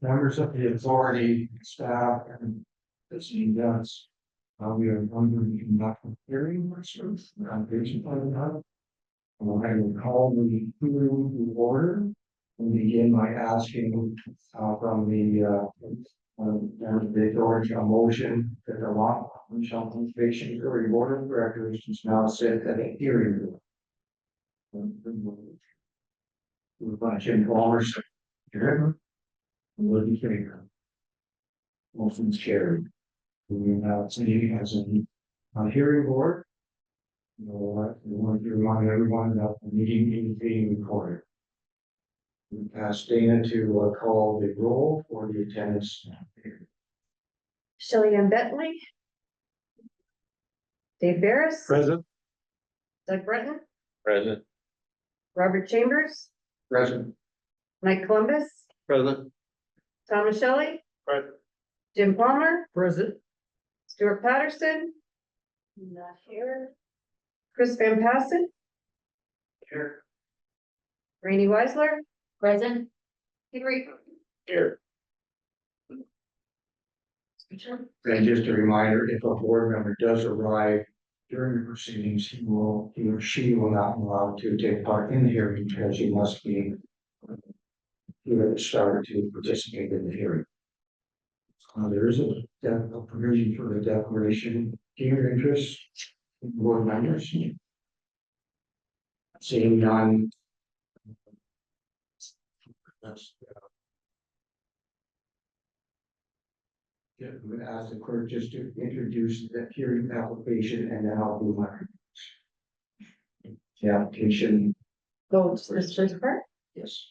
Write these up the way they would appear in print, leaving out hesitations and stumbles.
Members of the authority, staff, and the city does. We are wondering to conduct a hearing on patient plan. I will call the hearing to order and begin by asking from the authority a motion that the law shall patient hearing board of directors is now set at a hearing. We've got Jim Palmer, will be favor. Motion's carried. We now city has a hearing board. We want to remind everyone that the meeting is being recorded. We ask Dana to call the roll for the attendance. Shelley Ann Bentley, Dave Barris, Present. Doug Brenton, Present. Robert Chambers, Present. Mike Columbus, Present. Thomas Shelley, Present. Jim Palmer, Present. Stuart Patterson, not here, Chris Van Passen, Here. Rainey Weisler, present, Henry. Here. And just a reminder, if a board member does arrive during the proceedings, he or she will not be allowed to take part in the hearing because he must be started to participate in the hearing. There is a provision for the declaration of your interest in board members. Seeing none. Yeah, I'm going to ask the clerk just to introduce the hearing application and then I'll do my remarks. The application, Go to this first part. yes.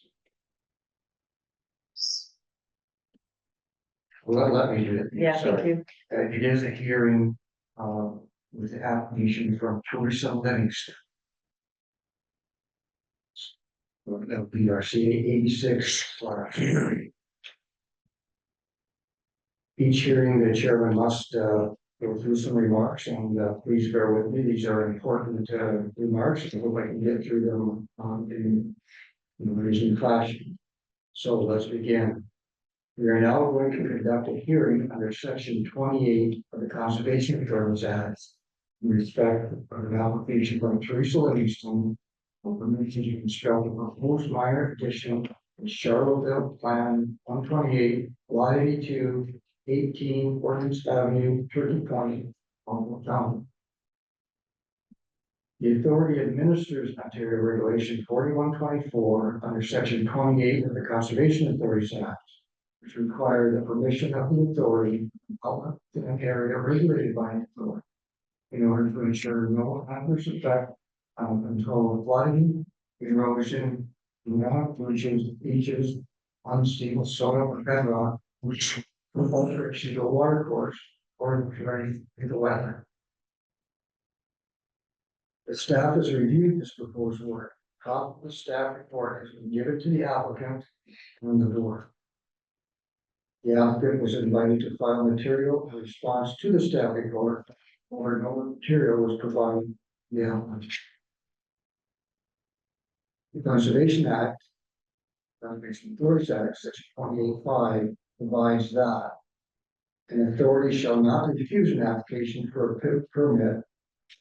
Well, let me do it. Yeah, Sorry. thank you. It is a hearing with the application from Teresa Livingston. LPRCA 86. Each hearing, the chairman must go through some remarks, and please bear with me. These are important remarks. I hope I can get through them in reasonable fashion. So let's begin. We are now going to conduct a hearing under Section 28 of the Conservation Authorities Act in respect of an application from Teresa Livingston for permission to construct a proposed minor addition in Charlottesville Plan 128, Lot 82, 18 Ordnance Avenue, Turkey Point, Humboldt County. The authority administers Ontario Regulation 4124 under Section 28 of the Conservation Authorities Act, which require the permission of the authority of an area regulated by an authority in order to ensure no adverse effect on control of flooding, erosion, pollution, beaches, unstable soil or bedrock, which will alter the water course or vary in the weather. The staff has reviewed this proposed work. A copy of the staff report has been given to the applicant and the board. The applicant was invited to file material in response to the staff report, or no material was provided. The applicant. The Conservation Act, Conservation Authorities Act, Section 28.5 provides that an authority shall not refuse an application for a permit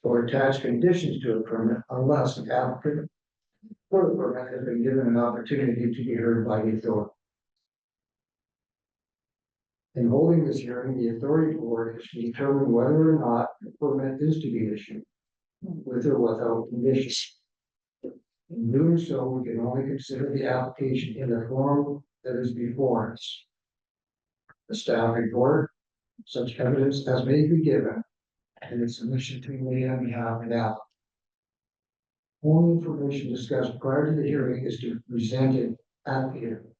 or attach conditions to a permit unless the applicant for the permit has been given an opportunity to be heard by the authority. In holding this hearing, the authority board is to determine whether or not the permit is to be issued, with or without conditions. In doing so, we can only consider the application in the form that is before us. The staff report, such evidence as may be given, and its submission to me on behalf of the applicant. All information discussed prior to the hearing is to be presented at the hearing.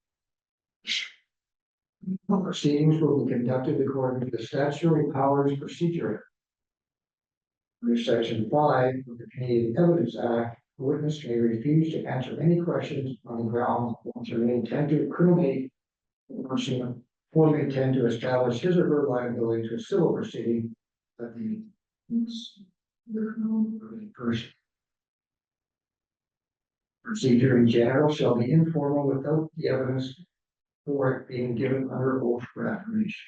Proceedings will be conducted according to the statutory powers procedure. Under Section 5 of the Canadian Evidence Act, the witness may refuse to answer any questions on the ground or may intend to incriminate the person or may intend to establish his or her liability to a civil proceeding that the person. Procedure in general shall be informal without the evidence for it being given under oath for affirmation.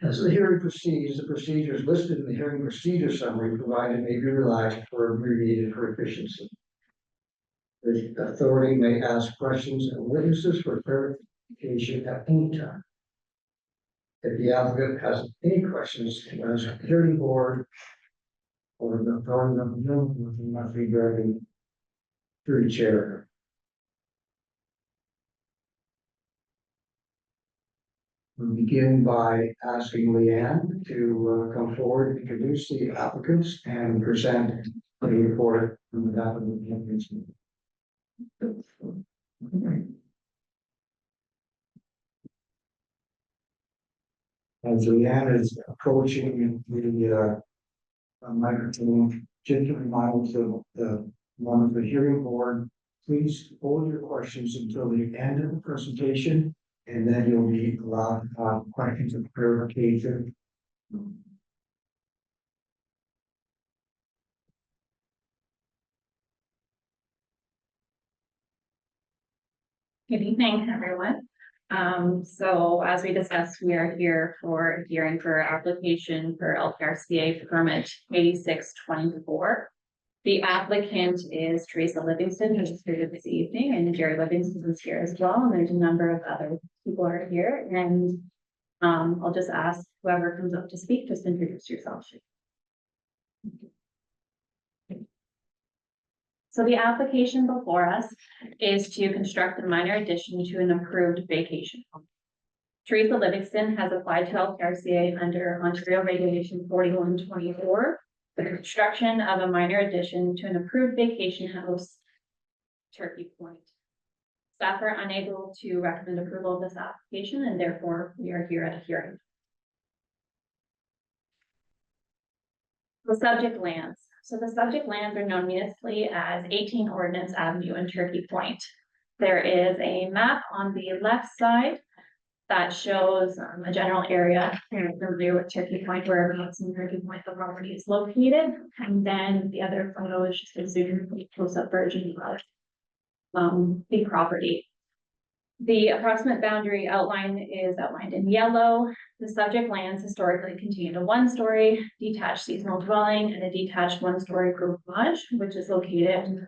As the hearing proceeds, the procedures listed in the hearing procedure summary provided may be relied for abbreviated for efficiency. The authority may ask questions of witnesses for clarification at any time. If the applicant has any questions, as a hearing board or the authority of the building, must be directed through the chair. We'll begin by asking Leanne to come forward, introduce the applicants, and present the report from the applicant. As Leanne is approaching the microphone, gentle reminders of the one of the hearing board, please hold your questions until the end of the presentation, and then you'll be allowed to have questions of clarification. Good evening, everyone. So as we discussed, we are here for a hearing for application for LPRCA permit 8624. The applicant is Teresa Livingston, who is here this evening, and Jerry Livingston is here as well. And there's a number of other people are here. And I'll just ask whoever comes up to speak, just introduce yourself. So the application before us is to construct a minor addition to an approved vacation home. Teresa Livingston has applied to LPRCA under Ontario Regulation 4124, the construction of a minor addition to an approved vacation house, Turkey Point. Staff are unable to recommend approval of this application, and therefore we are here at a hearing. The subject lands. So the subject lands are known municipally as 18 Ordnance Avenue and Turkey Point. There is a map on the left side that shows a general area. You're familiar with Turkey Point, whereabouts in Turkey Point the property is located. And then the other photo is just a super close-up version of the property. The approximate boundary outline is outlined in yellow. The subject lands historically contained a one-story detached seasonal dwelling and a detached one-story garage, which is located.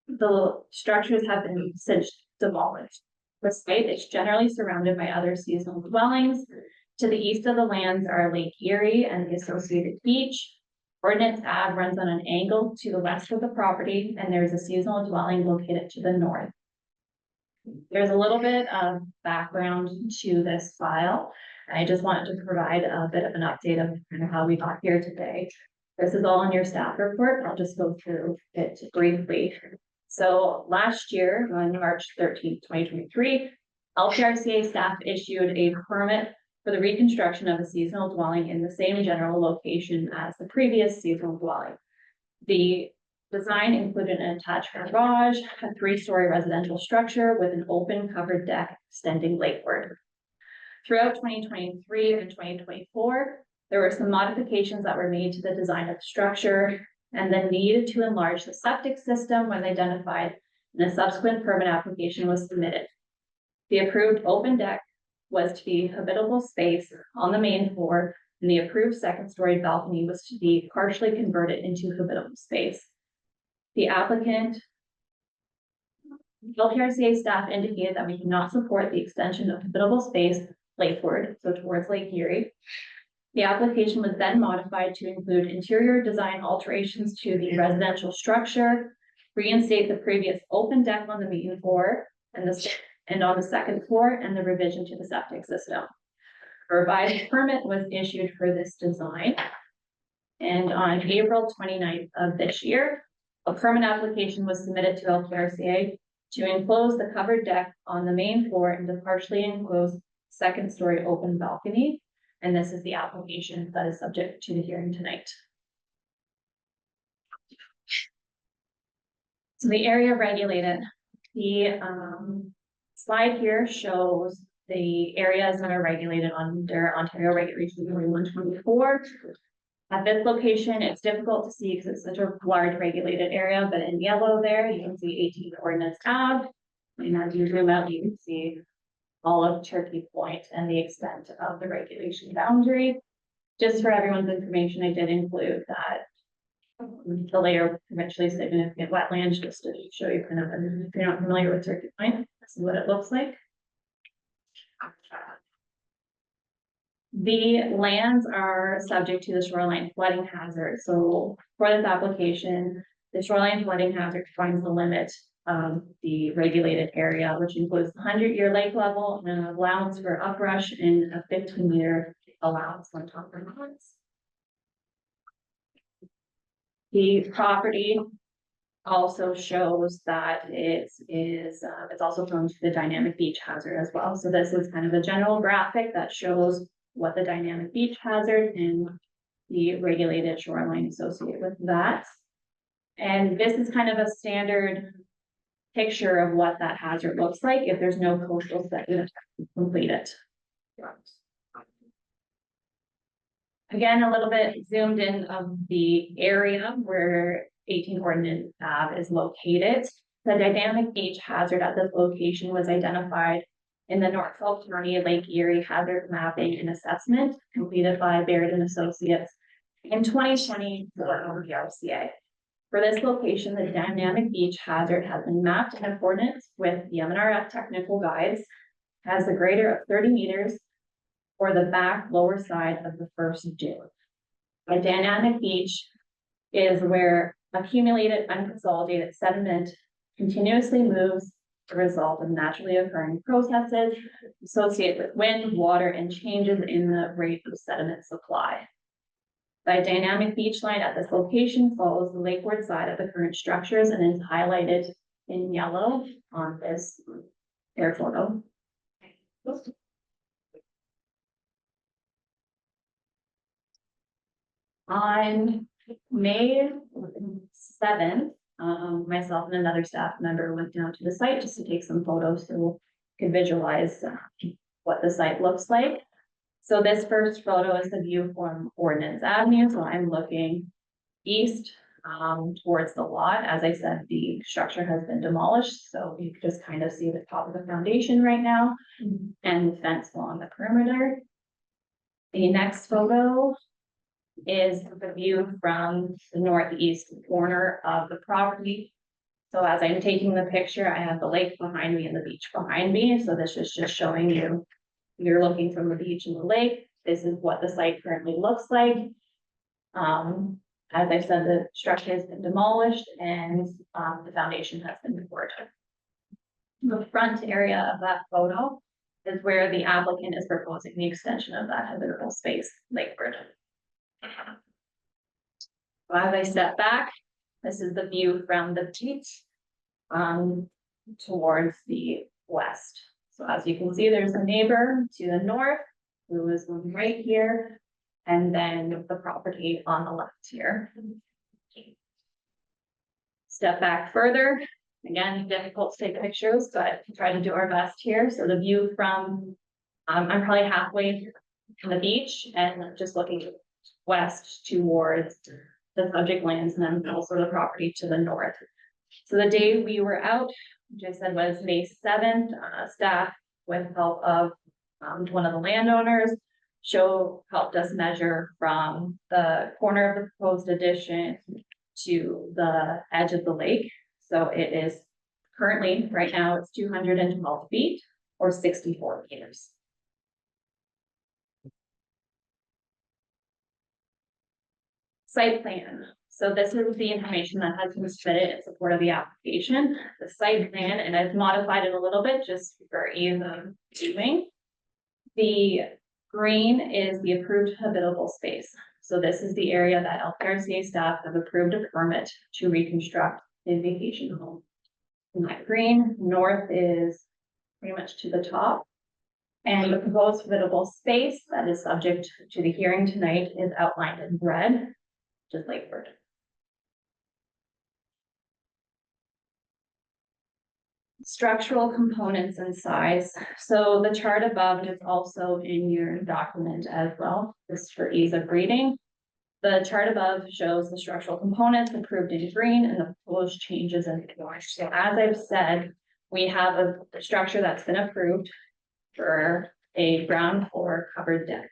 The structures have been since demolished. The site is generally surrounded by other seasonal dwellings. To the east of the lands are Lake Erie and the associated beach. Ordnance Ave runs on an angle to the west of the property, and there's a seasonal dwelling located to the north. There's a little bit of background to this file. I just wanted to provide a bit of an update of kind of how we got here today. This is all in your staff report. I'll just go through it briefly. So last year, on March 13th, 2023, LPRCA staff issued a permit for the reconstruction of a seasonal dwelling in the same general location as the previous seasonal dwelling. The design included an attached garage, a 3-story residential structure with an open covered deck extending lakeward. Throughout 2023 and 2024, there were some modifications that were made to the design of the structure, and then needed to enlarge the septic system when identified, and a subsequent permit application was submitted. The approved open deck was to be habitable space on the main floor, and the approved second-story balcony was to be partially converted into habitable space. The applicant, LPRCA staff indicated that we cannot support the extension of habitable space lakeward, so towards Lake Erie. The application was then modified to include interior design alterations to the residential structure, reinstate the previous open deck on the main floor and on the second floor, and the revision to the septic system. A revised permit was issued for this design. And on April 29th of this year, a permit application was submitted to LPRCA to enclose the covered deck on the main floor and to partially enclose second-story open balcony. And this is the application that is subject to the hearing tonight. So the area regulated, the slide here shows the areas that are regulated under Ontario Regulation 4124. At this location, it's difficult to see because it's such a large regulated area, but in yellow there, you can see 18 Ordnance Ave. And as you zoom out, you can see all of Turkey Point and the extent of the regulation boundary. Just for everyone's information, I did include that the layer provincially significant wetlands, just to show you kind of, if you're not familiar with Turkey Point, this is what it looks like. The lands are subject to the shoreline flooding hazard. So for this application, the shoreline flooding hazard defines the limit of the regulated area, which includes the 100-year lake level and an allowance for uprush and a 15-year allowance on top of lands. The property also shows that it's also prone to the dynamic beach hazard as well. So this is kind of a general graphic that shows what the dynamic beach hazard and the regulated shoreline associated with that. And this is kind of a standard picture of what that hazard looks like if there's no coastal section to complete it. Again, a little bit zoomed in of the area where 18 Ordnance Ave is located. The dynamic beach hazard at this location was identified in the Norfolk County Lake Erie Hazard Mapping and Assessment completed by Baird and Associates in 2020 for LPRCA. For this location, the dynamic beach hazard has been mapped in accordance with the MNRF technical guides, has a greater of 30 meters for the back lower side of the first dune. A dynamic beach is where accumulated unconsolidated sediment continuously moves as a result of naturally occurring processes associated with wind, water, and changes in the rate of sediment supply. The dynamic beach line at this location follows the lakeward side of the current structures and is highlighted in yellow on this air photo. On May 7th, myself and another staff member went down to the site just to take some photos so we could visualize what the site looks like. So this first photo is the view from Ordnance Avenue. So I'm looking east towards the lot. As I said, the structure has been demolished. So you can just kind of see the top of the foundation right now and the fence along the perimeter. The next photo is the view from the northeast corner of the property. So as I'm taking the picture, I have the lake behind me and the beach behind me. So this is just showing you, you're looking from the beach and the lake. This is what the site currently looks like. As I said, the structure has been demolished and the foundation has been poured. The front area of that photo is where the applicant is proposing the extension of that habitable space lakeward. As I step back, this is the view from the beach towards the west. So as you can see, there's a neighbor to the north who is right here, and then the property on the left here. Step back further. Again, difficult to take pictures, but try to do our best here. So the view from, I'm probably halfway to the beach and just looking west towards the subject lands and then also the property to the north. So the day we were out, which I said was May 7th, staff with help of one of the landowners helped us measure from the corner of the proposed addition to the edge of the lake. So it is currently, right now, it's 212 feet or 64 meters. Site plan. So this is the information that has been submitted in support of the application. The site plan, and I've modified it a little bit just for ease of viewing. The green is the approved habitable space. So this is the area that LPRCA staff have approved a permit to reconstruct a vacation home. In that green, north is pretty much to the top. And the proposed habitable space that is subject to the hearing tonight is outlined in red, just lakeward. Structural components and size. So the chart above is also in your document as well, just for ease of reading. The chart above shows the structural components approved in green and the proposed changes in orange. So as I've said, we have a structure that's been approved for a ground floor covered deck.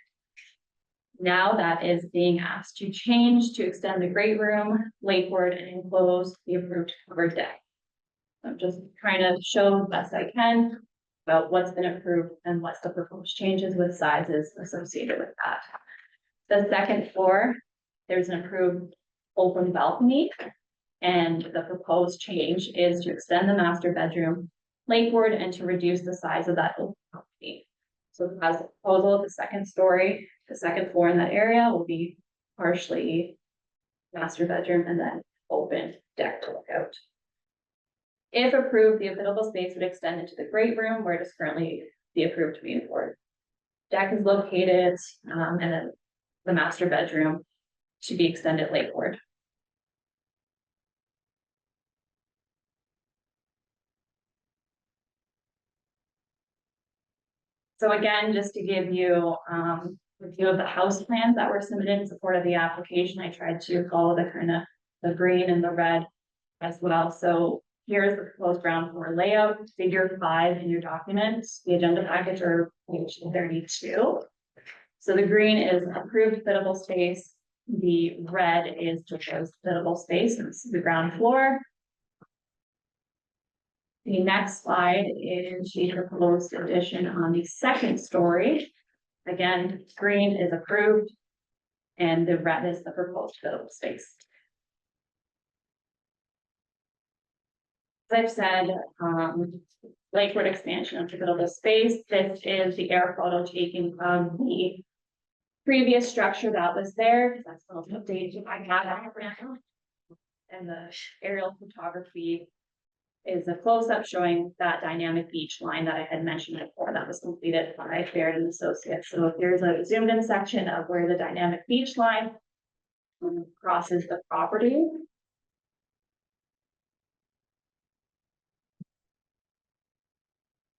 Now that is being asked to change to extend the great room, lakeboard, and enclose the approved covered deck. I'm just trying to show the best I can about what's been approved and what's the proposed changes with sizes associated with that. The second floor, there's an approved open balcony, and the proposed change is to extend the master bedroom lakeboard and to reduce the size of that open balcony. So as a proposal, the second story, the second floor in that area will be partially master bedroom and then open deck to look out. If approved, the available space would extend into the great room where it is currently the approved main floor. Deck is located, and then the master bedroom to be extended lakeboard. So again, just to give you a review of the house plans that were submitted in support of the application, I tried to follow the kind of the green and the red as well. So here's the proposed ground floor layout, figure 5 in your documents, the agenda package, or page 32. So the green is approved biddable space. The red is proposed biddable space, and this is the ground floor. The next slide is the proposed addition on the second story. Again, green is approved, and the red is the proposed biddable space. As I've said, lakeward expansion of the biddable space. This is the air photo taking of the previous structure that was there. That's the most updated if I have that. And the aerial photography is a close-up showing that dynamic beach line that I had mentioned before that was completed by Baird and Associates. So here's a zoomed in section of where the dynamic beach line crosses the property.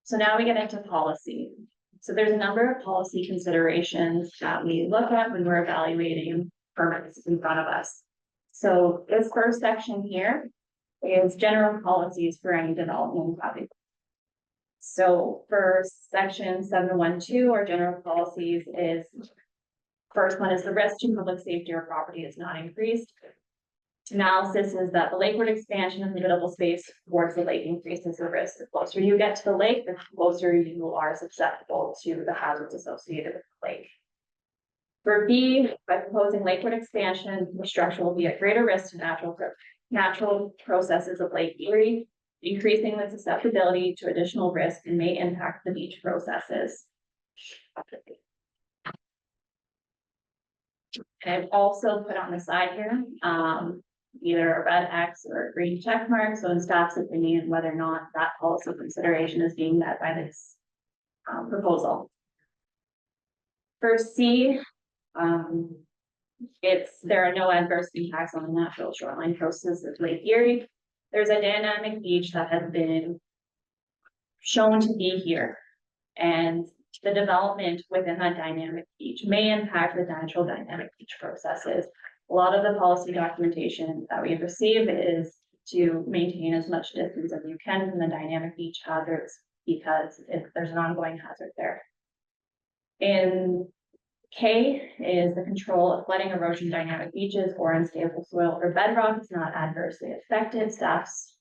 So now we get into policy. So there's a number of policy considerations that we look at when we're evaluating permits in front of us. So this first section here is general policies for any development project. So for section 712, our general policies is, first one is the risk to public safety or property is not increased. Analysis is that the lakeward expansion of the biddable space towards the lake increases the risk. The closer you get to the lake, the closer you are susceptible to the hazards associated with the lake. For B, by proposing lakeward expansion, the structure will be at greater risk to natural processes of Lake Erie, increasing the susceptibility to additional risk and may impact the beach processes. And I've also put on the side here, either a red X or a green check mark. So in staff's opinion, whether or not that policy consideration is being met by this proposal. For C, there are no adverse impacts on the natural shoreline processes of Lake Erie. There's a dynamic beach that has been shown to be here, and the development within that dynamic beach may impact the natural dynamic beach processes. A lot of the policy documentation that we receive is to maintain as much distance as you can from the dynamic beach hazards, because there's an ongoing hazard there. In K is the control of flooding, erosion, dynamic beaches, or unstable soil or bedrock is not adversely affected. Staff's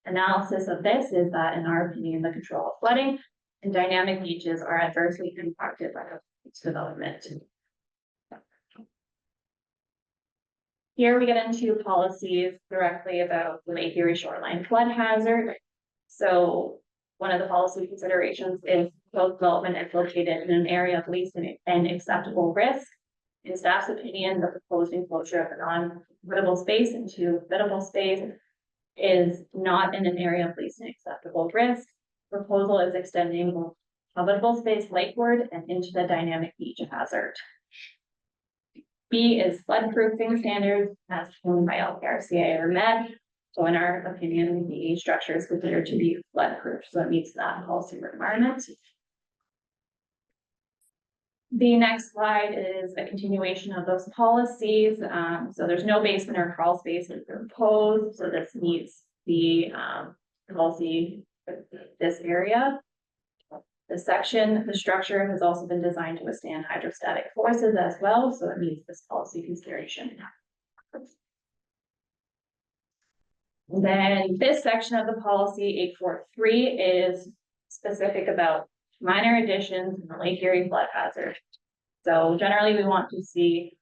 analysis of this is that, in our opinion, the control of flooding and dynamic beaches are adversely impacted by the development. Here we get into policies directly about the Lake Erie shoreline flood hazard. So one of the policy considerations is proposed development is located in an area of least and acceptable risk. In staff's opinion, the proposed enclosure of a non-biddable space into biddable space is not in an area of least and acceptable risk. Proposal is extending habitable space lakeward and into the dynamic beach hazard. B is floodproofing standards as shown by LPRCA are met. So in our opinion, the structure is considered to be floodproof, so it meets that policy requirement. The next slide is a continuation of those policies. So there's no basement or crawl spaces proposed, so this meets the policy for this area. The section, the structure has also been designed to withstand hydrostatic forces as well, so it meets this policy consideration. Then this section of the policy 843 is specific about minor additions in the Lake Erie flood hazard. So generally we want to see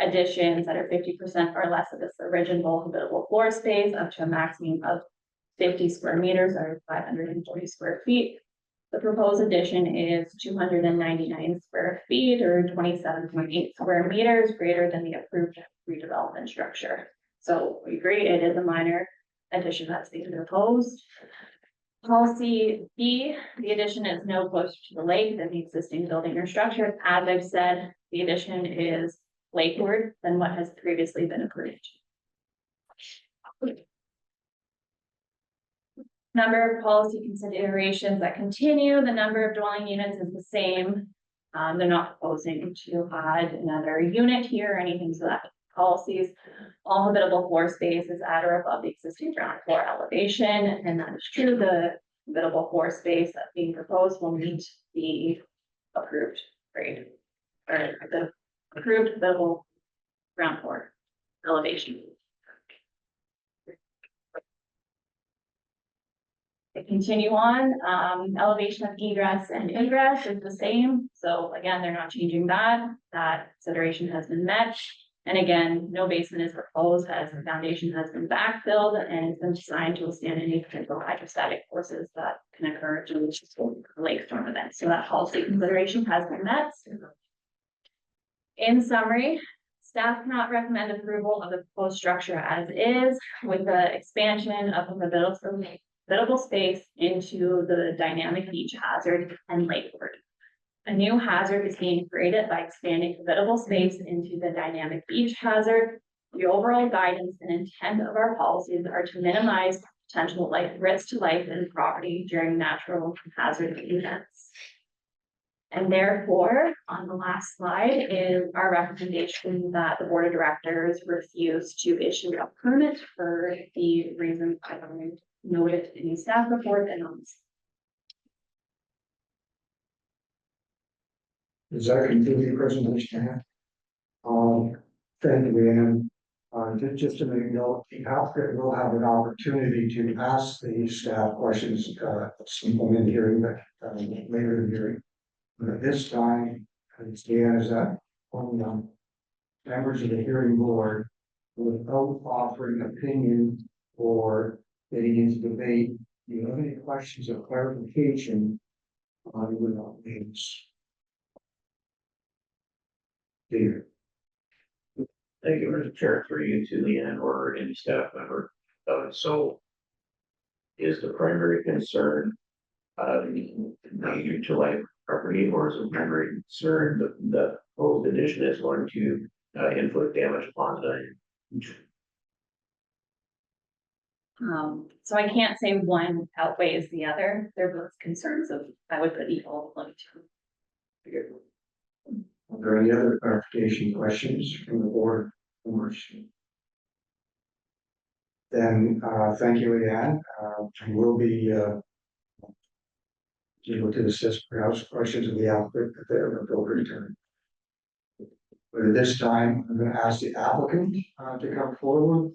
additions that are 50% or less of this original habitable floor space up to a maximum of 50 square meters or 540 square feet. The proposed addition is 299 square feet or 27.8 square meters greater than the approved redevelopment structure. So we agree it is a minor addition that's being proposed. Policy B, the addition is no closer to the lake than the existing building or structure. As I've said, the addition is lakeward than what has previously been approved. Number of policy considerations that continue, the number of dwelling units is the same. They're not proposing to add another unit here or anything to that. Policies, all habitable floor space is at or above the existing ground floor elevation, and that is true. The habitable floor space that's being proposed will meet the approved grade or the approved habitable ground floor elevation. To continue on, elevation of egress and ingress is the same. So again, they're not changing that. That consideration has been met. And again, no basement is proposed as the foundation has been backfilled and it's been designed to withstand any potential hydrostatic forces that can occur due to lake storm events. So that policy consideration has been met. In summary, staff cannot recommend approval of the proposed structure as is with the expansion of the habitable space into the dynamic beach hazard and lakeward. A new hazard is being created by expanding habitable space into the dynamic beach hazard. The overall guidance and intent of our policies are to minimize potential risk to life and property during natural hazard events. And therefore, on the last slide is our recommendation that the board of directors refuse to issue a permit for the reasons I've already noted in the staff report and on. Is that completely presentation? Thank you, Leanne. Just to make note, the applicant will have an opportunity to ask the staff questions, some in the hearing, but later in the hearing. But at this time, as Leanne is that on members of the hearing board, without offering opinion or getting into debate, do you have any questions or clarification on without names? Dear. Thank you, Mr. Chair, through you to Leanne or any staff member. So is the primary concern the to life property, or is the primary concern that the proposed addition is going to inflict damage upon the? So I can't say one outweighs the other. They're both concerns of, I would put equal to. Are there any other clarification questions from the board? Then, thank you, Leanne. We'll be able to assist perhaps questions of the applicant at their appropriate time. But at this time, I'm going to ask the applicant to come forward.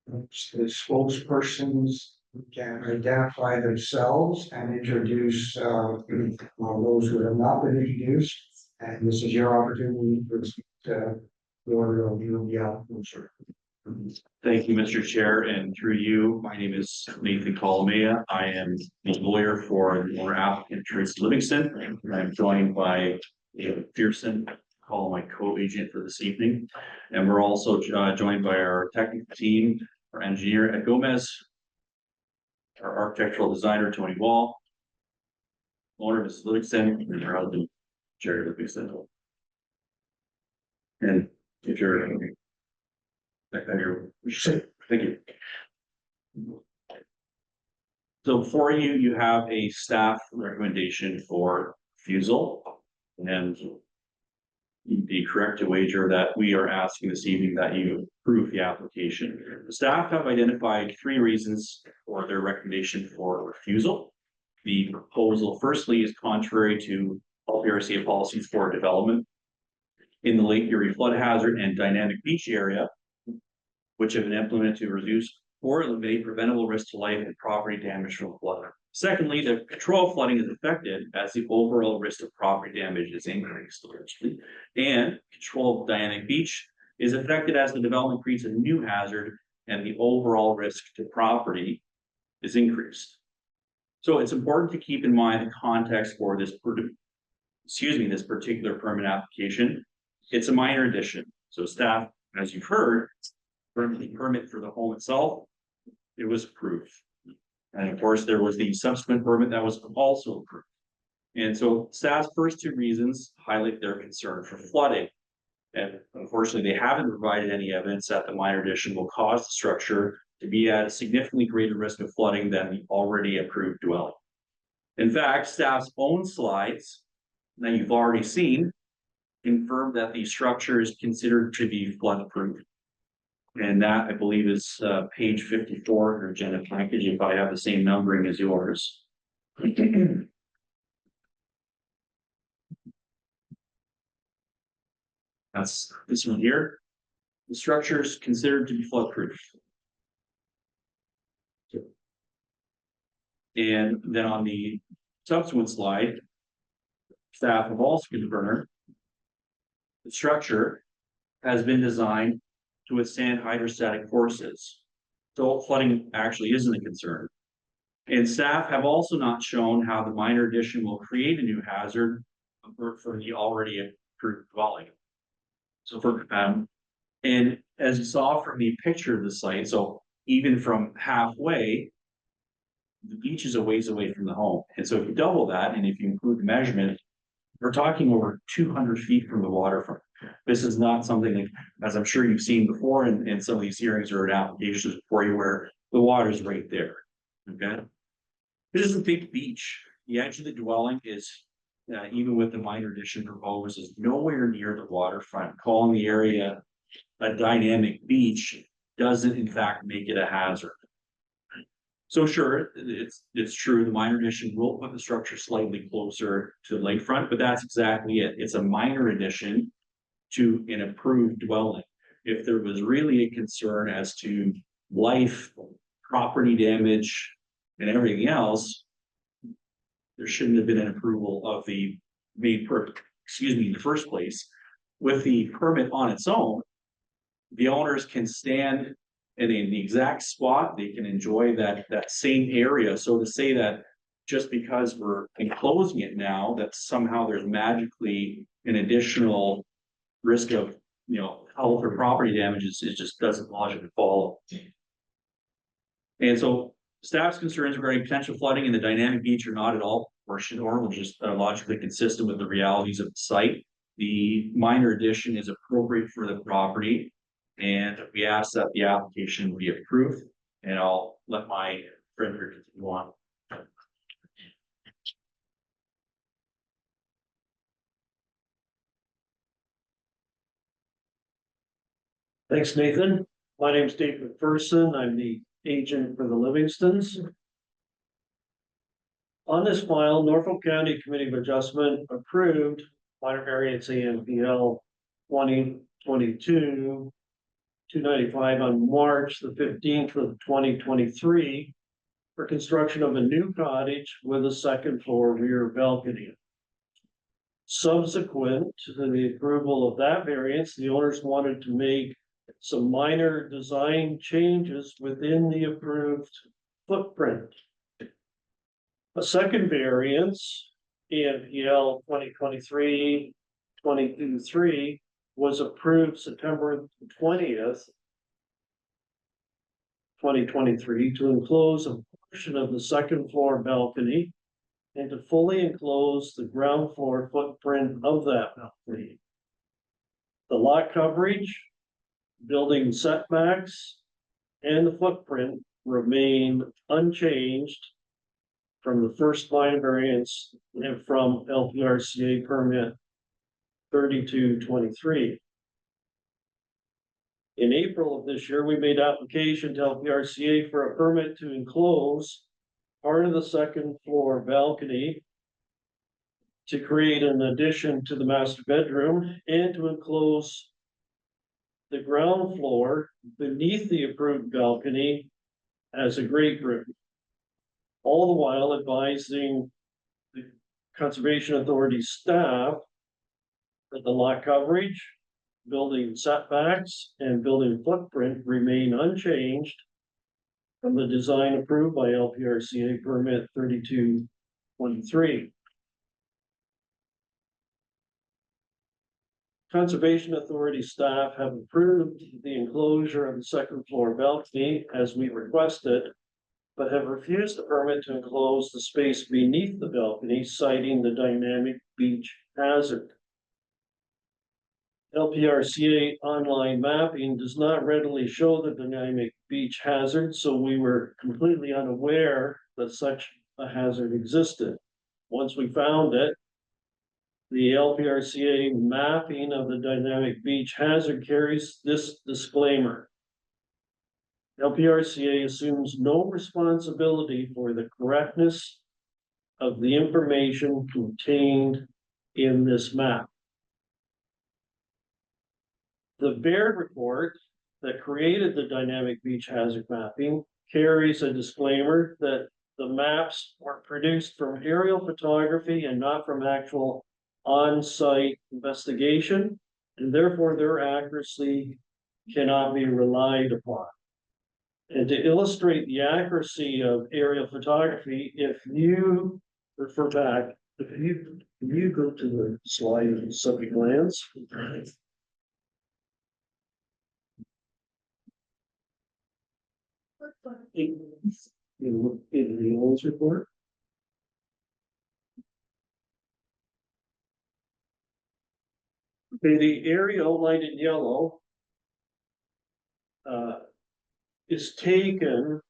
The spokespersons can identify themselves and introduce those who have not been introduced. And this is your opportunity to your view of the applicant. Thank you, Mr. Chair, and through you, my name is Nathan Colomea. I am the lawyer for the owner applicant Tracy Livingston. I'm joined by David Pearson, my co-agent for this evening. And we're also joined by our technical team, our engineer Ed Gomez, our architectural designer Tony Wall, owner Mrs. Livingston, and our husband Jerry Livingston. And if you're thank you. So for you, you have a staff recommendation for refusal. And you'd be correct to wager that we are asking this evening that you approve the application. The staff have identified 3 reasons for their recommendation for refusal. The proposal firstly is contrary to LPRCA policies for development in the Lake Erie flood hazard and dynamic beach area, which have been implemented to reduce or eliminate preventable risk to life and property damage from flooding. Secondly, the control of flooding is affected as the overall risk of property damage is increased, and control of dynamic beach is affected as the development creates a new hazard and the overall risk to property is increased. So it's important to keep in mind the context for this, this particular permit application. It's a minor addition. So staff, as you've heard, the permit for the home itself, it was approved. And of course, there was the subsequent permit that was also approved. And so staff's first 2 reasons highlight their concern for flooding. And unfortunately, they haven't provided any evidence that the minor addition will cause the structure to be at a significantly greater risk of flooding than the already approved dwelling. In fact, staff's own slides that you've already seen confirm that the structure is considered to be flood-proof. And that, I believe, is page 54 in your agenda package, if I have the same numbering as yours. That's this one here. The structure is considered to be flood-proof. And then on the subsequent slide, staff have also confirmed the structure has been designed to withstand hydrostatic forces. So flooding actually isn't a concern. And staff have also not shown how the minor addition will create a new hazard for the already approved dwelling. So and as you saw from the picture of the site, so even from halfway, the beach is a ways away from the home. And so if you double that, and if you include the measurement, we're talking over 200 feet from the waterfront. This is not something like, as I'm sure you've seen before in some of these hearings or in applications for you, where the water is right there. Okay. This is a big beach. The edge of the dwelling is, even with the minor addition proposed, is nowhere near the waterfront. Calling the area a dynamic beach doesn't in fact make it a hazard. So sure, it's true, the minor addition will put the structure slightly closer to the lakefront, but that's exactly it. It's a minor addition to an approved dwelling. If there was really a concern as to life, property damage, and everything else, there shouldn't have been an approval of the in the first place. With the permit on its own, the owners can stand in the exact spot, they can enjoy that same area. So to say that just because we're enclosing it now, that somehow there's magically an additional risk of health or property damages, it just doesn't logically follow. And so staff's concerns regarding potential flooding in the dynamic beach are not at all proportionate or just logically consistent with the realities of the site. The minor addition is appropriate for the property, and we ask that the application be approved. And I'll let my friend here continue on. Thanks, Nathan. My name's Dave McPherson. I'm the agent for the Livingstons. On this file, Norfolk County Committee of Adjustment approved minor variance AMPL 2022-295 on March the 15th of 2023 for construction of a new cottage with a second floor rear balcony. Subsequent to the approval of that variance, the owners wanted to make some minor design changes within the approved footprint. A second variance, AMPL 2023-223, was approved September 20th, 2023 to enclose a portion of the second floor balcony and to fully enclose the ground floor footprint of that balcony. The lot coverage, building setbacks, and the footprint remain unchanged from the first line variance and from LPRCA permit 3223. In April of this year, we made application to LPRCA for a permit to enclose part of the second floor balcony to create an addition to the master bedroom and to enclose the ground floor beneath the approved balcony as a great room. All the while advising the Conservation Authority staff that the lot coverage, building setbacks, and building footprint remain unchanged from the design approved by LPRCA permit 3223. Conservation Authority staff have approved the enclosure of the second floor balcony as we requested, but have refused the permit to enclose the space beneath the balcony, citing the dynamic beach hazard. LPRCA online mapping does not readily show the dynamic beach hazard, so we were completely unaware that such a hazard existed. Once we found it, the LPRCA mapping of the dynamic beach hazard carries this disclaimer. LPRCA assumes no responsibility for the correctness of the information contained in this map. The Baird report that created the dynamic beach hazard mapping carries a disclaimer that the maps were produced from aerial photography and not from actual on-site investigation, and therefore their accuracy cannot be relied upon. And to illustrate the accuracy of aerial photography, if you refer back, if you go to the slide of subject lands. In the Olds report. Okay, the area outlined in yellow is taken,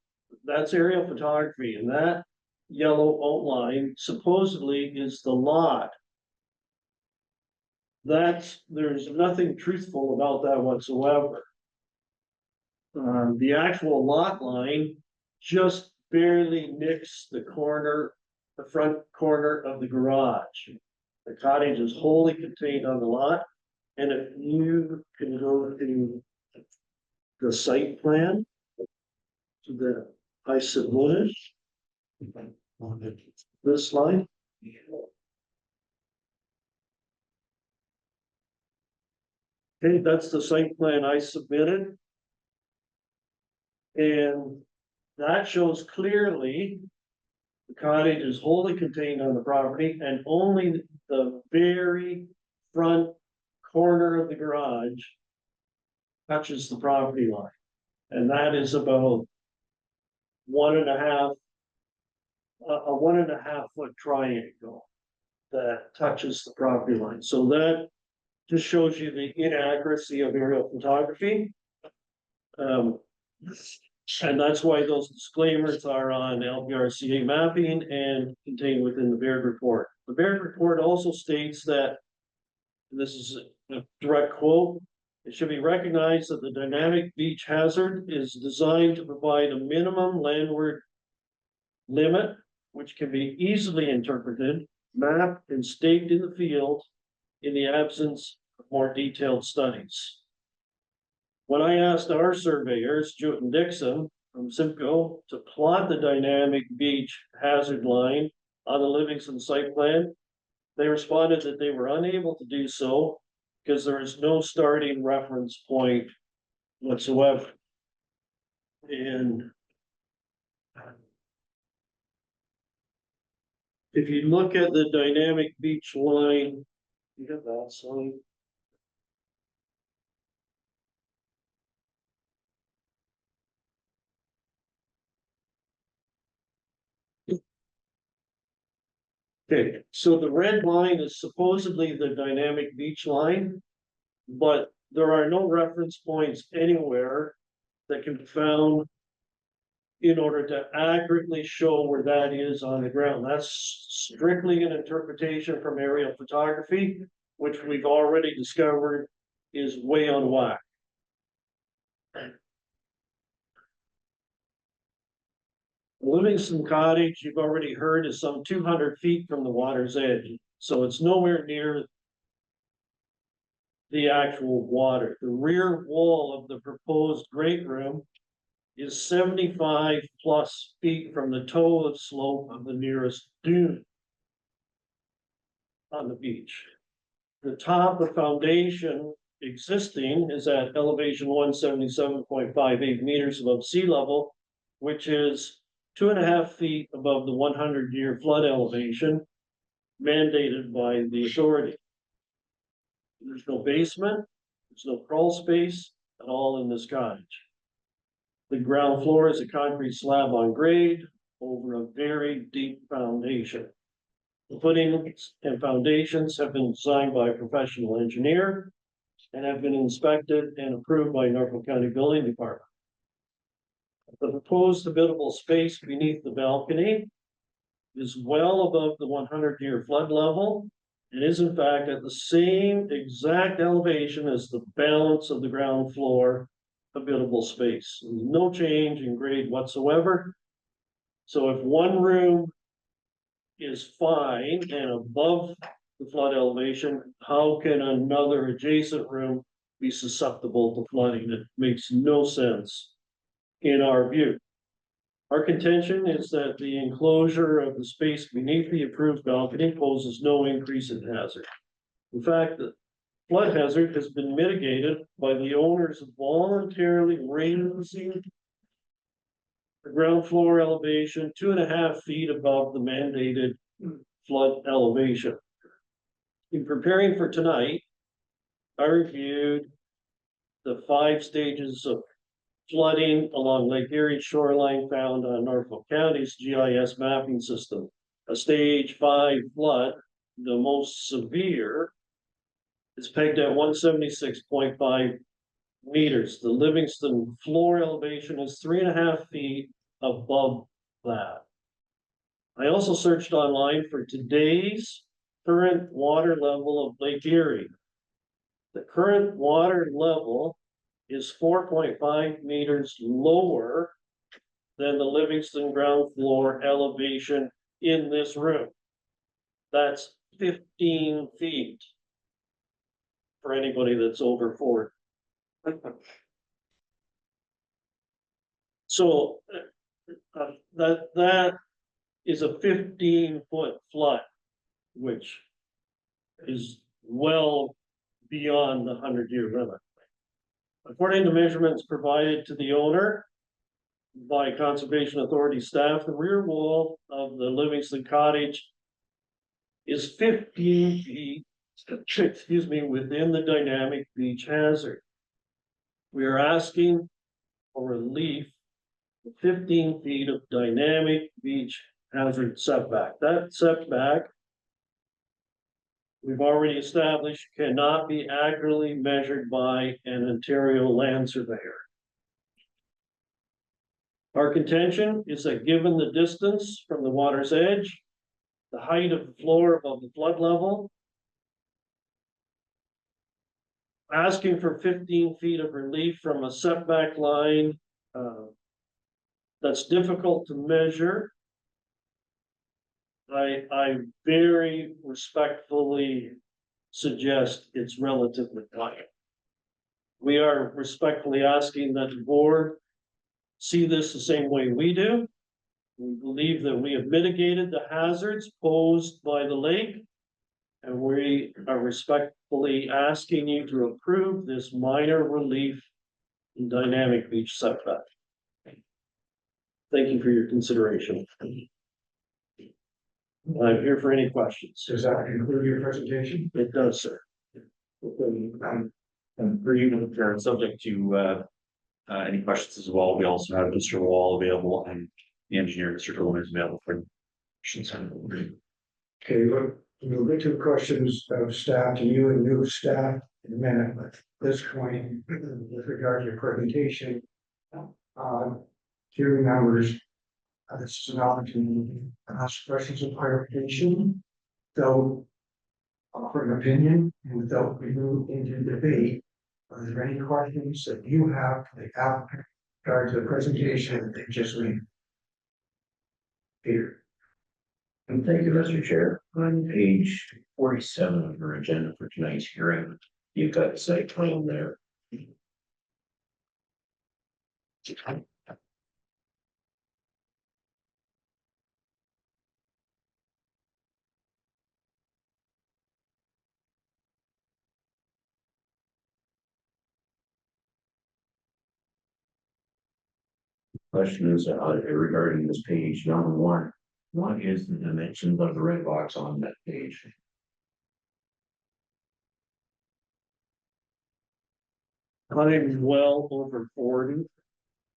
that's aerial photography, and that yellow outline supposedly is the lot. There's nothing truthful about that whatsoever. The actual lot line just barely nicks the front corner of the garage. The cottage is wholly contained on the lot. And if you can go to the site plan, to the I submitted this slide. Okay, that's the site plan I submitted. And that shows clearly the cottage is wholly contained on the property and only the very front corner of the garage touches the property line. And that is about a 1.5 foot triangle that touches the property line. So that just shows you the inaccuracy of aerial photography. And that's why those disclaimers are on LPRCA mapping and contained within the Baird report. The Baird report also states that, and this is a direct quote, it should be recognized that the dynamic beach hazard is designed to provide a minimum landward limit, which can be easily interpreted, mapped, and staked in the field in the absence of more detailed studies. When I asked our surveyors, Jewett and Dixon from Simcoe, to plot the dynamic beach hazard line on the Livingston site plan, they responded that they were unable to do so because there is no starting reference point whatsoever. And if you look at the dynamic beach line, you have that slide. Okay, so the red line is supposedly the dynamic beach line, but there are no reference points anywhere that can be found in order to accurately show where that is on the ground. That's strictly an interpretation from aerial photography, which we've already discovered is way on whack. Livingston Cottage, you've already heard, is some 200 feet from the water's edge, so it's nowhere near the actual water. The rear wall of the proposed great room is 75 plus feet from the toe of slope of the nearest dune on the beach. The top of foundation existing is at elevation 177.58 meters above sea level, which is 2.5 feet above the 100-year flood elevation mandated by the authority. There's no basement, there's no crawl space at all in this cottage. The ground floor is a concrete slab on grade over a very deep foundation. The footings and foundations have been designed by a professional engineer and have been inspected and approved by Norfolk County Building Department. The proposed habitable space beneath the balcony is well above the 100-year flood level and is in fact at the same exact elevation as the balance of the ground floor habitable space. No change in grade whatsoever. So if one room is fine and above the flood elevation, how can another adjacent room be susceptible to flooding? It makes no sense in our view. Our contention is that the enclosure of the space beneath the approved balcony poses no increase in hazard. In fact, the flood hazard has been mitigated by the owners voluntarily raising the ground floor elevation 2.5 feet above the mandated flood elevation. In preparing for tonight, I reviewed the 5 stages of flooding along Lake Erie shoreline found on Norfolk County's GIS mapping system. A stage 5 flood, the most severe, is pegged at 176.5 meters. The Livingston floor elevation is 3.5 feet above that. I also searched online for today's current water level of Lake Erie. The current water level is 4.5 meters lower than the Livingston ground floor elevation in this room. That's 15 feet for anybody that's over 40. So that is a 15-foot flood, which is well beyond the 100-year limit. According to measurements provided to the owner by Conservation Authority staff, the rear wall of the Livingston Cottage is 15 feet, excuse me, within the dynamic beach hazard. We are asking for relief of 15 feet of dynamic beach hazard setback. That setback, we've already established, cannot be accurately measured by an Ontario land surveyor. Our contention is that given the distance from the water's edge, the height of the floor above the flood level, asking for 15 feet of relief from a setback line that's difficult to measure, I very respectfully suggest it's relatively high. We are respectfully asking that the board see this the same way we do. We believe that we have mitigated the hazards posed by the lake, and we are respectfully asking you to approve this minor relief in dynamic beach setback. Thank you for your consideration. I'm here for any questions. Does that conclude your presentation? It does, sir. And for you, Mr. Chair, subject to any questions as well, we also have Mr. Wall available and the engineer, Mr. Dillon, is available for questions. Okay, we'll get to questions of staff to you and new staff in a minute, but at this point, with regard to your presentation, hearing members, this is an opportunity to ask questions of clarification. They'll offer an opinion and without we move into debate. Are there any questions that you have for the applicant regard to the presentation that they just made? Peter. And thank you, Mr. Chair. On page 47 of your agenda for tonight's hearing, you've got the site plan there. Questions regarding this page, number one. What is the dimensions of the red box on that page? I'm well over 40,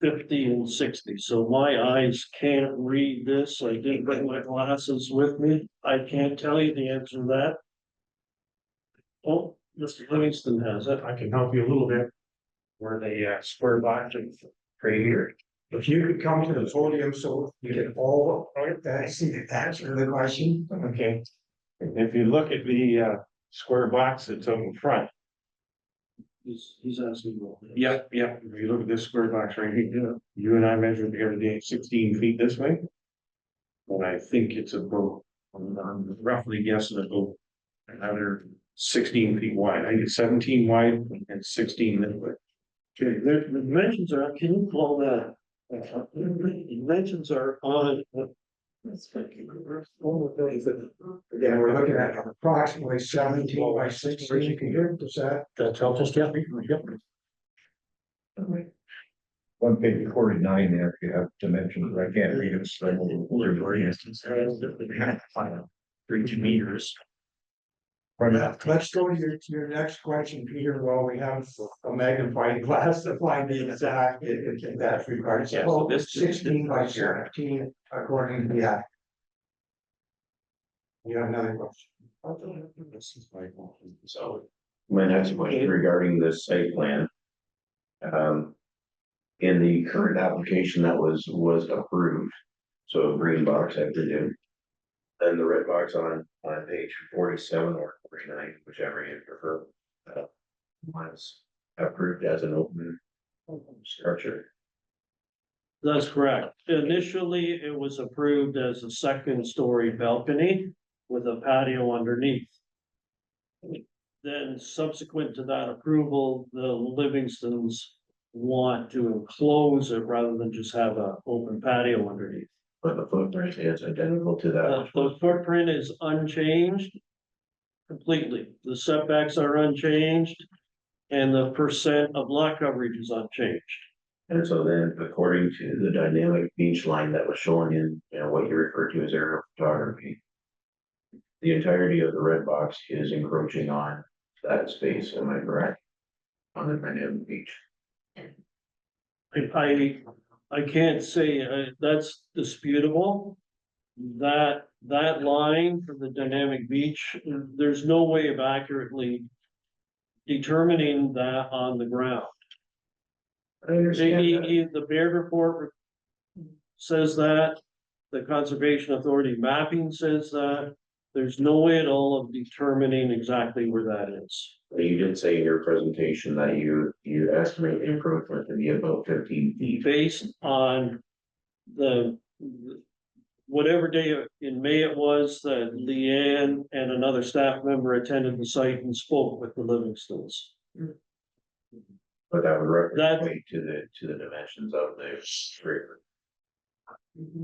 50 and 60, so my eyes can't read this. I didn't bring my glasses with me. I can't tell you the answer to that. Oh, Mr. Livingston has it. I can help you a little bit. Where the square box is right here. If you could come to the podium so you can all see the answer to the question. Okay. If you look at the square box that's up in front. He's asking. Yeah. If you look at this square box right here, you and I measured the other day 16 feet this way. And I think it's about, I'm roughly guessing about another 16 feet wide. I think it's 17 wide and 16 this way. Okay, the dimensions are, can you call that? The dimensions are on. Again, we're looking at approximately 17 by 16. You can hear, does that? That's helpful, yeah. On page 49 there, you have dimensions, I can't read it. So 32 meters. Let's go to your next question, Peter, while we have a magnifying glass to find the exact, if that's required. Yeah, so this- 16 by 17 according to the act. You have another question? So my next question regarding this site plan. In the current application that was approved, so a green box I presume. Then the red box on page 47 or 49, whichever you prefer. Was approved as an open structure. That's correct. Initially, it was approved as a second story balcony with a patio underneath. Then subsequent to that approval, the Livingstons want to enclose it rather than just have an open patio underneath. But the footprint is identical to that. The footprint is unchanged completely. The setbacks are unchanged and the percent of lot coverage is unchanged. And so then, according to the dynamic beach line that was shown in, what you refer to as aerial photography. The entirety of the red box is encroaching on that space, am I correct? On the dynamic beach. I can't say, that's disputable. That line for the dynamic beach, there's no way of accurately determining that on the ground. I understand that. The Baird report says that, the Conservation Authority mapping says that. There's no way at all of determining exactly where that is. You did say in your presentation that you estimate the encroachment to be about 15 feet. Based on the whatever day in May it was that Leanne and another staff member attended the site and spoke with the Livingstons. But that would That- equate to the dimensions of the trailer.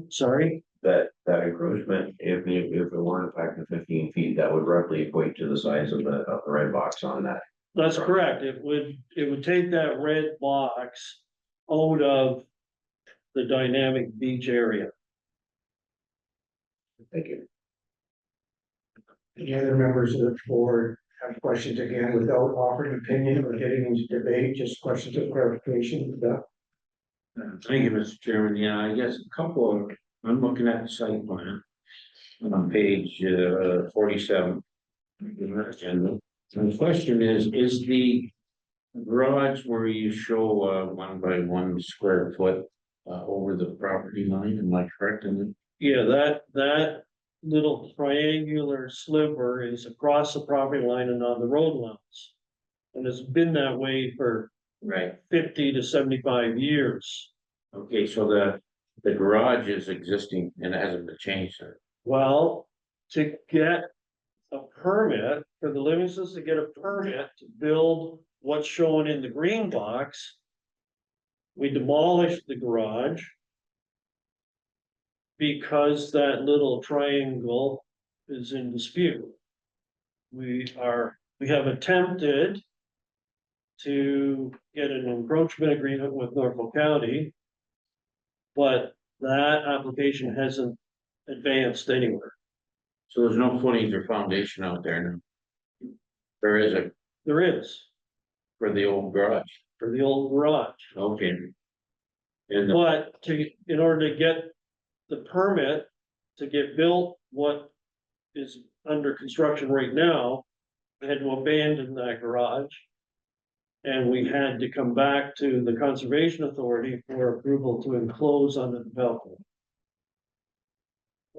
Sorry, That encroachment, if it weren't a factor of 15 feet, that would roughly equate to the size of the red box on that. that's correct. It would take that red box out of the dynamic beach area. Thank you. Any other members of the board have questions again without offering opinion or getting into debate, just questions of clarification? Thank you, Mr. Chairman. Yeah, I guess a couple of, I'm looking at the site plan on page 47. in our agenda. And the question is the garage where you show 1 by 1 square foot over the property line, am I correct in it? Yeah, that little triangular sliver is across the property line and on the road lines. And it's been that way for Right. 50 to 75 years. Okay, so the garage is existing and it hasn't been changed, then? Well, to get a permit, for the Livingstons to get a permit to build what's shown in the green box, we demolished the garage because that little triangle is in dispute. We have attempted to get an encroachment agreement with Norfolk County, but that application hasn't advanced anywhere. So there's no footings or foundation out there now? There is a, There is for the old garage, for the old garage, okay. And the, but in order to get the permit to get built what is under construction right now, I had to abandon that garage. And we had to come back to the Conservation Authority for approval to enclose on the development.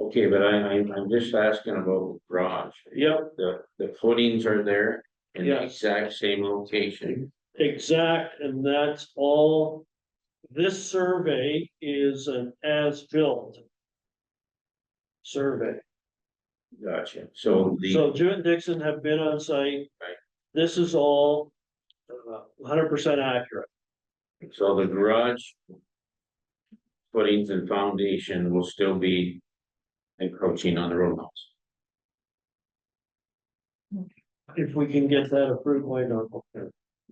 okay, but I'm just asking about the garage. Yep, The footings are there in the Yes. exact same location. exact, and that's all. This survey is an as-built survey. Gotcha. So So Jim and Dixon have been on site. Right. This is all 100% accurate. so the garage footings and foundation will still be encroaching on the roadhouse. If we can get that approved by Norfolk.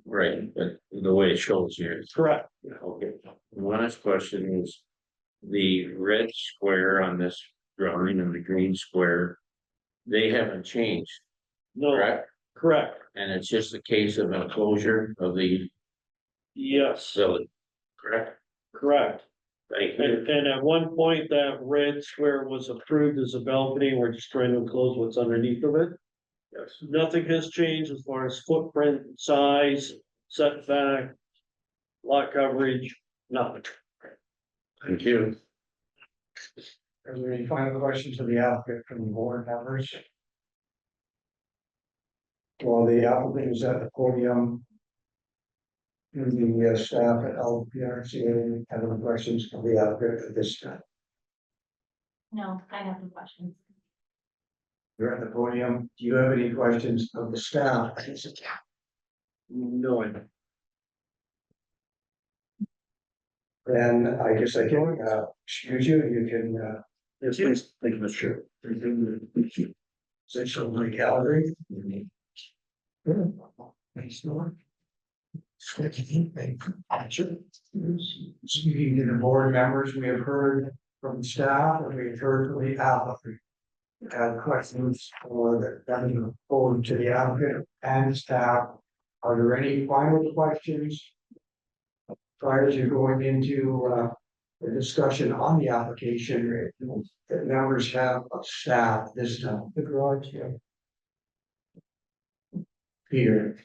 Right, but the way it shows here is Correct. okay. One last question is the red square on this drawing and the green square, they haven't changed, No, correct? correct. And it's just a case of a closure of the Yes, facility, correct? correct. Thank you. And at one point, that red square was approved as a balcony. We're just trying to enclose what's underneath of it. Yes. Nothing has changed as far as footprint, size, setback, lot coverage, nothing. Thank you. Are there any final questions of the applicant from the board members? While the applicant is at the podium, do the staff at LPRCA have any questions for the applicant at this time? No, I have no questions. You're at the podium. Do you have any questions of the staff? No, I don't. Then I guess I can, excuse you, you can, Yes, please. Thank you, Mr. Chair. say so in the gallery. Thanks, Norm. Speaking to the board members, we have heard from the staff and we've heard from the applicant. We've had questions for that have forward to the applicant and staff. Are there any final questions? Prior to going into the discussion on the application that members have of staff this time. The garage, yeah. Peter.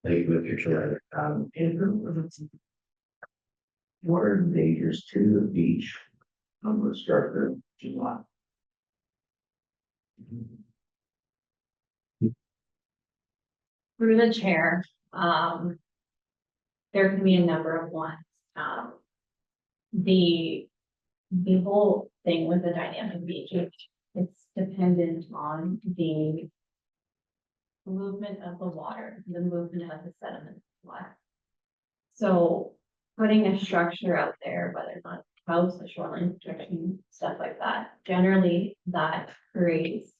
Thank you, Mr. Chair. What are the dangers to the beach? I'm gonna start there, July. Through the chair, there can be a number of ones. The whole thing with the dynamic beach, it's dependent on the movement of the water, the movement of the sediment. So putting a structure out there, whether it's not a house, a shoreline protection, stuff like that, generally that creates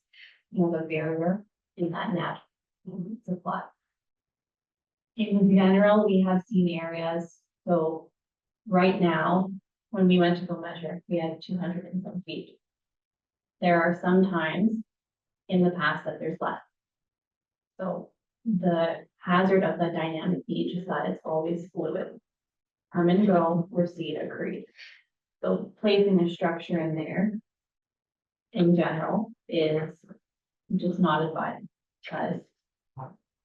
more of a barrier in that natural supply. In general, we have seen areas, so right now, when we went to go measure, we had 200 and some feet. There are some times in the past that there's less. So the hazard of the dynamic beach is that it's always fluid. Come and go, recede or creep. So placing a structure in there in general is just not advised, because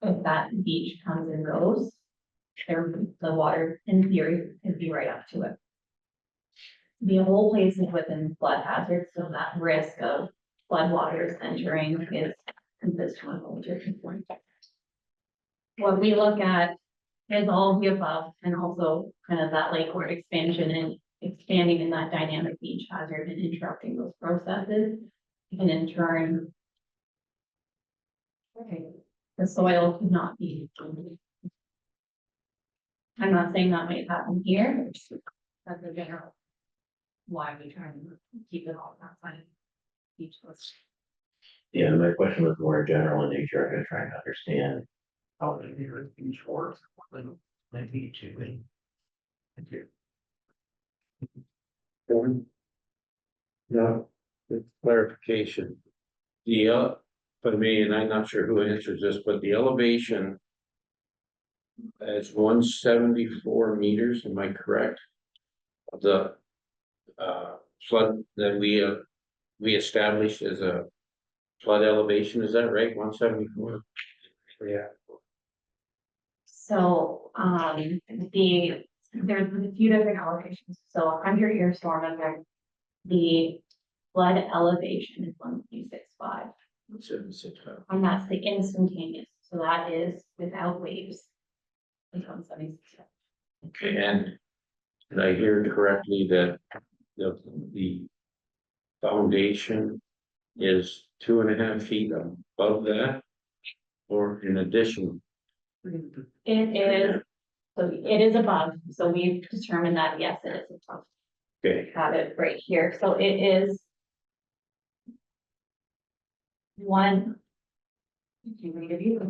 if that beach comes and goes, the water in theory could be right up to it. The whole place is within flood hazard, so that risk of flood waters entering is consistent with what we did before. What we look at is all of the above and also kind of that lakeward expansion and expanding in that dynamic beach hazard and interrupting those processes. And in turn, the soil could not be. I'm not saying that might happen here. That's the general. Why we try to keep it all outside. Beach coast. Yeah, my question was more general in nature, I'm gonna try and understand. How the neighborhood beach works, what they need to. Thank you. No, the clarification. For me, and I'm not sure who answers this, but the elevation. Is 174 meters, am I correct? Of the flood that we established as a flood elevation, is that right? 174? Yeah. So, there's a few different elevations, so 100-year storm event. The flood elevation is 1.65, 176. and that's the instantaneous, so that is without waves. It's 176. Okay, and did I hear correctly that the foundation is 2.5 feet above that? Or in addition? It is, so it is above, so we've determined that, yes, it is above. Okay, Have it right here, so it is. One. Did you read it?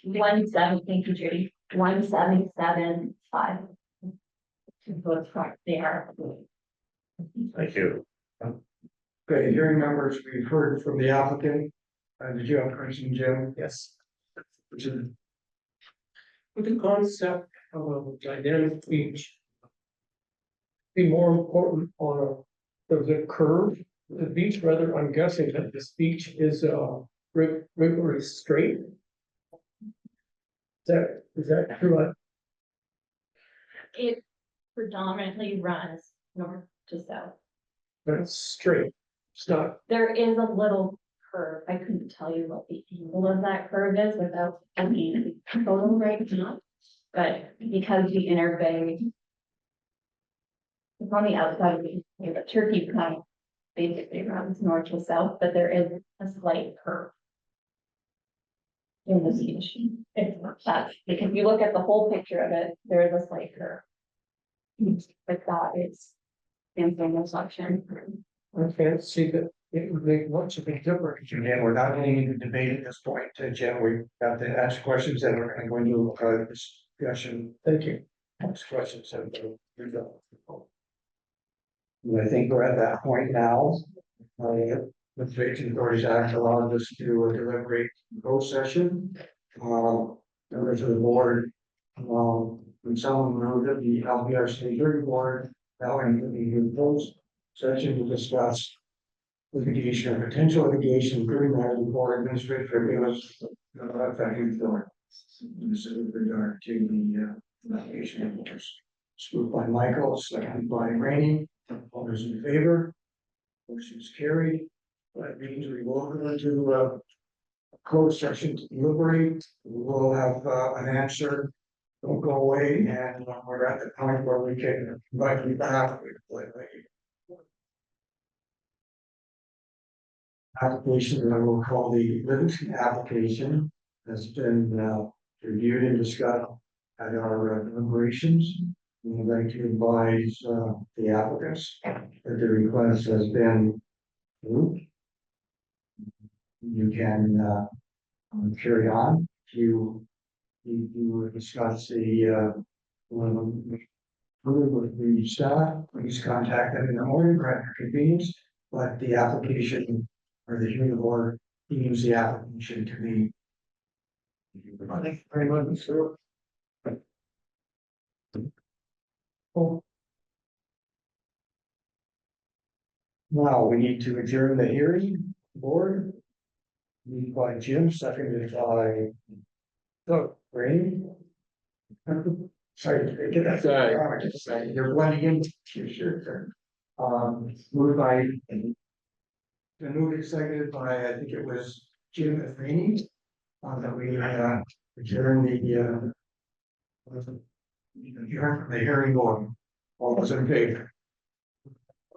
170, thank you, Judy, 177.5. So it's right there. thank you. Okay, hearing members, we've heard from the applicant. Did you have a question, Jim? Yes. With the concept of a dynamic beach. Be more important on the curve, the beach, rather, I'm guessing that this beach is regularly straight. Is that true? It predominantly runs north to south. But it's straight, it's not, There is a little curve. I couldn't tell you what the angle of that curve is without looking at the photo right now. But because the inner bay. It's on the outside of the Turkey kind of basically runs north to south, but there is a slight curve. In the beach. It's not that, because if you look at the whole picture of it, there is a slight curve. Like that, it's. In the section. I can't see that it would make much of a difference. Again, we're not getting into debate at this point, Jim. We've got to ask questions and we're going to go into discussion. Thank you. Ask questions. And I think we're at that point now. The Victim Authorities Act allows us to deliberate in closed session. Members of the board, when someone wrote that the LPRCA jury board, now in the closed session to discuss litigation or potential litigation, including that before administrative tribunals, affecting the this is with regard to the litigation. Moved by Michael, seconded by Rainey. All those in favor? Motion is carried. That means we will go into a closed session to deliberate. We will have an answer. Don't go away, and we're at the point where we can invite you back. Application that we'll call the Livingston application has been reviewed and discussed at our deliberations. We'd like to advise the applicants that the request has been approved. You can carry on to discuss the with the staff. Please contact them in the morning, grant your convenience, but the application or the hearing board deems the application to be. Thank you very much, sir. Now we need to adjourn the hearing board. Moved by Jim, seconded by Doug. Rainey. Sorry, get that. Sorry. Just say, you're blending in, you're sure. Moved by. The move seconded by, I think it was Jim Efraini, that we, adjourn the hearing board. All those in favor?